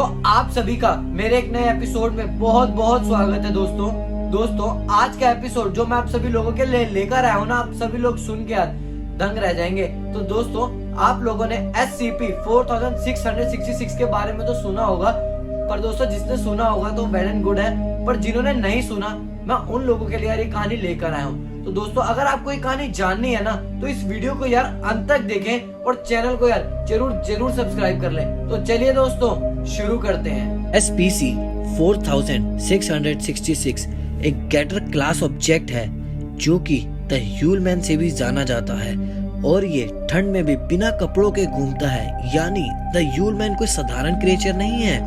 तो आप सभी का मेरे एक नए एपिसोड में बहुत बहुत स्वागत है दोस्तों आज का एपिसोड जो मैं आप सभी लोगों के लिए लेकर आया हूँ ना, आप सभी लोग सुन के दंग रह जाएंगे। तो दोस्तों, आप लोगों ने SCP-4666 के बारे में तो सुना होगा, पर दोस्तों जिसने सुना होगा तो वेल एंड गुड है, पर जिन्होंने नहीं सुना मैं उन लोगों के लिए यार ये कहानी लेकर आया हूँ। तो दोस्तों, अगर आपको ये कहानी जाननी है ना तो इस वीडियो को यार अंत तक देखें और चैनल को यार जरूर सब्सक्राइब कर लें। तो चलिए दोस्तों शुरू करते हैं। SCP-4666 एक गेटर क्लास ऑब्जेक्ट है जो कि द ह्यूलमैन से भी जाना जाता है और ये ठंड में भी बिना कपड़ों के घूमता है। यानी द ह्यूलमैन कोई साधारण क्रिएचर नहीं है।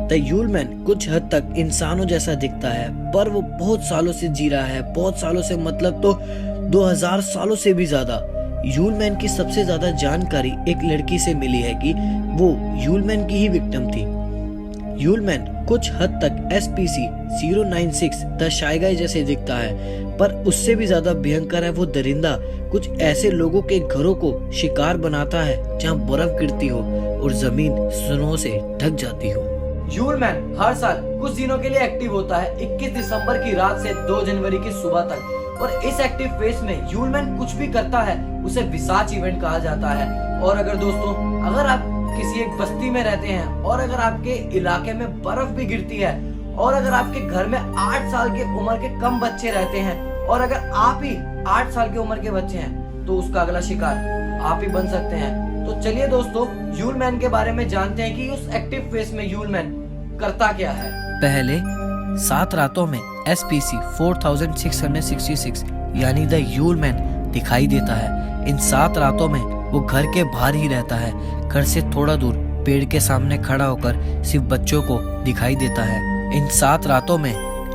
द ह्यूलमैन कुछ हद तक इंसानों जैसा दिखता है, पर वो बहुत सालों से जी रहा है। बहुत सालों से मतलब तो 2000 सालों से भी ज्यादा। ह्यूलमैन की सबसे ज्यादा जानकारी एक लड़की से मिली है कि वो ह्यूलमैन की ही विक्टिम थी। ह्यूलमैन कुछ हद तक SPC-096 द शाय गाय जैसे दिखता है, पर उससे भी ज्यादा भयंकर है वो दरिंदा। कुछ ऐसे लोगों के घरों को शिकार बनाता है जहाँ बर्फ गिरती हो और जमीन स्नो से ढक जाती हो। ह्यूलमैन हर साल कुछ दिनों के लिए एक्टिव होता है, 21 दिसंबर की रात से 2 जनवरी की सुबह तक। और इस एक्टिव फेज में ह्यूलमैन कुछ भी करता है उसे विसाच इवेंट कहा जाता है। और अगर दोस्तों, अगर आप किसी एक बस्ती में रहते हैं और अगर आपके इलाके में बर्फ भी गिरती है और अगर आपके घर में 8 साल की उम्र के कम बच्चे रहते हैं और अगर आप ही 8 साल की उम्र के बच्चे हैं तो उसका अगला शिकार आप ही बन सकते हैं। तो चलिए दोस्तों, ह्यूलमैन के बारे में जानते हैं कि उस एक्टिव फेज में ह्यूलमैन करता क्या है। पहले 7 रातों में SPC-4666 यानी द ह्यूलमैन दिखाई देता है। इन 7 रातों में वो घर के बाहर ही रहता है। घर से थोड़ा दूर पेड़ के सामने खड़ा होकर सिर्फ बच्चों को दिखाई देता है। इन 7 रातों में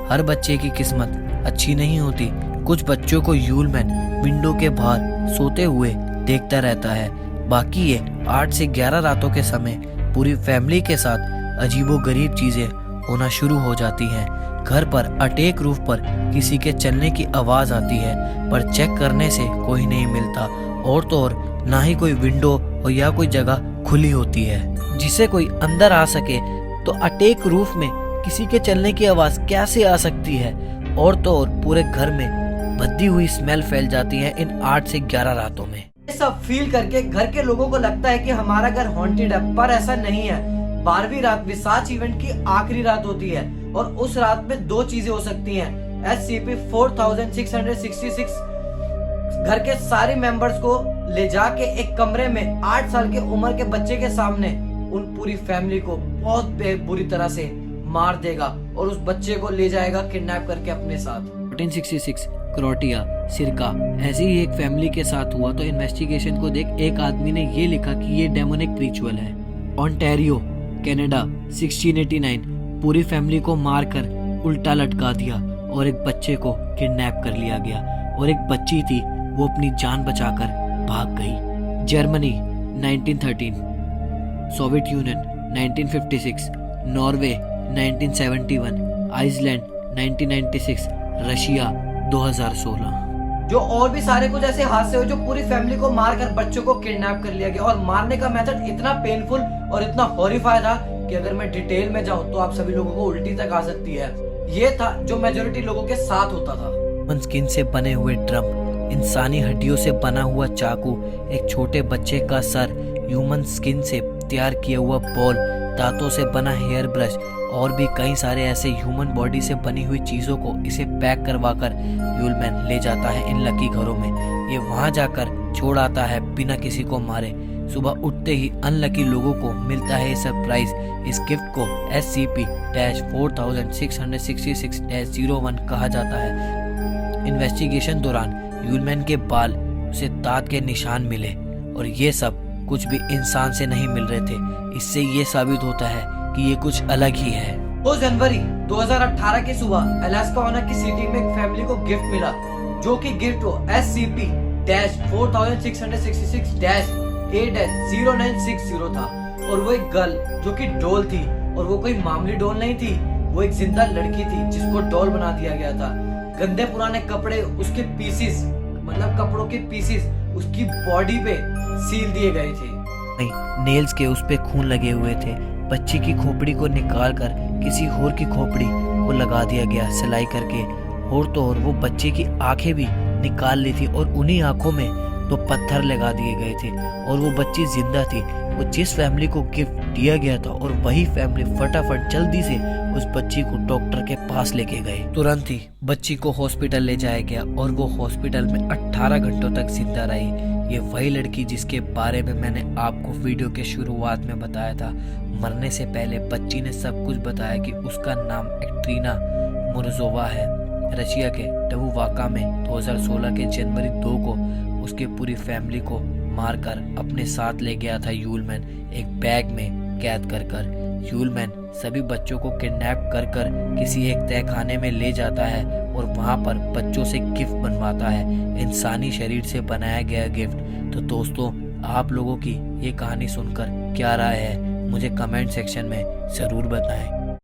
हर बच्चे की किस्मत अच्छी नहीं होती। कुछ बच्चों को ह्यूलमैन विंडो के बाहर सोते हुए देखता रहता है। बाकी ये 8 से 11 रातों के समय पूरी फैमिली के साथ अजीबोगरीब चीजें होना शुरू हो जाती हैं। घर पर अटेक रूफ पर किसी के चलने की आवाज आती है, पर चेक करने से कोई नहीं मिलता। और तो और ना ही कोई विंडो और या कोई जगह खुली होती है जिसे कोई अंदर आ सके। तो अटेक रूफ में किसी के चलने की आवाज कैसे आ सकती है। और तो और पूरे घर में भद्दी हुई स्मेल फैल जाती है इन 8 से 11 रातों में। ये सब फील करके घर के लोगों को लगता है कि हमारा घर हॉन्टेड है, पर ऐसा नहीं है। 12वीं रात विसाच इवेंट की आखिरी रात होती है और उस रात में 2 चीजें हो सकती हैं। SCP-4666 घर के सारे मेंबर्स को ले जाके एक कमरे में 8 साल के उम्र के बच्चे के सामने उन पूरी फैमिली को बहुत बुरी तरह से मार देगा और उस बच्चे को ले जाएगा किडनैप करके अपने साथ। 1466 क्रोटिया सिरका ऐसी ही एक फैमिली के साथ हुआ। तो इन्वेस्टिगेशन को देख एक आदमी ने ये लिखा कि ये डेमोनिक रिचुअल है। ओंटारियो कनाडा 1689 पूरी फैमिली को मारकर उल्टा लटका दिया और एक बच्चे को किडनैप कर लिया गया और एक बच्ची थी वो अपनी जान बचाकर भाग गई। Germany 1913, Soviet Union 1956, Norway 1971, Iceland 1996, Russia 2016। जो और भी सारे कुछ ऐसे हादसे हुए जो पूरी फैमिली को मारकर बच्चों को किडनैप कर लिया गया और मारने का मेथड इतना पेनफुल और इतना हॉरिफाई था कि अगर मैं डिटेल में जाऊं तो आप सभी लोगों को उल्टी तक आ सकती है। ये था जो मेजॉरिटी लोगों के साथ होता था। स्किन से बने हुए ड्रम, इंसानी हड्डियों से बना हुआ चाकू, एक छोटे बच्चे का सर, ह्यूमन स्किन से तैयार किया हुआ बॉल, दांतों से बना हेयर ब्रश और भी कई सारे ऐसे ह्यूमन बॉडी से बनी हुई चीजों को इसे पैक करवाकर ह्यूलमैन ले जाता है इन लकी घरों में। ये वहां जाकर छोड़ आता है बिना किसी को मारे। सुबह उठते ही अनलकी लोगों को मिलता है सरप्राइज। इस गिफ्ट को SCP-4666-01 कहा जाता है। इन्वेस्टिगेशन दौरान ह्यूलमैन के बाल, उसे दांत के निशान मिले और ये सब कुछ भी इंसान से नहीं मिल रहे थे। इससे ये साबित होता है कि ये कुछ अलग ही है। 2 जनवरी 2018 की सुबह अलास्का की सिटी में एक फैमिली को गिफ्ट मिला, जो कि गिफ्ट को SCP-4666-A-0960 था। और वो एक गर्ल जो कि डॉल थी, और वो कोई मामूली डॉल नहीं थी, वो एक जिंदा लड़की थी जिसको डॉल बना दिया गया था। गंदे पुराने कपड़े, उसके पीसेस, मतलब कपड़ों के पीसेस उसकी बॉडी पे सील दिए गए थे। नेल्स के उस पे खून लगे हुए थे। बच्ची की खोपड़ी को निकालकर किसी और की खोपड़ी को लगा दिया गया सिलाई करके। और तो और वो बच्चे की आंखें भी निकाल ली थी और उन्हीं आंखों में तो पत्थर लगा दिए गए थे और वो बच्ची जिंदा थी। वो जिस फैमिली को गिफ्ट दिया गया था और वही फैमिली फटाफट जल्दी से उस बच्ची को डॉक्टर के पास लेके गए। तुरंत ही बच्ची को हॉस्पिटल ले जाया गया और वो हॉस्पिटल में 18 घंटों तक जिंदा रही। ये वही लड़की जिसके बारे में मैंने आपको वीडियो के शुरुआत में बताया था। मरने से पहले बच्ची ने सब कुछ बताया कि उसका नाम एक्ट्रीना मोरोजोवा है। रशिया के टवुवाका में 2016 के जनवरी 2 को उसके पूरी फैमिली को मारकर अपने साथ ले गया था यूलमैन, एक बैग में कैद कर कर। यूलमैन सभी बच्चों को किडनैप कर कर किसी एक तहखाने में ले जाता है और वहां पर बच्चों से गिफ्ट बनवाता है, इंसानी शरीर से बनाया गया गिफ्ट। तो दोस्तों, आप लोगों की ये कहानी सुनकर क्या राय है मुझे कमेंट सेक्शन में जरूर बताएं।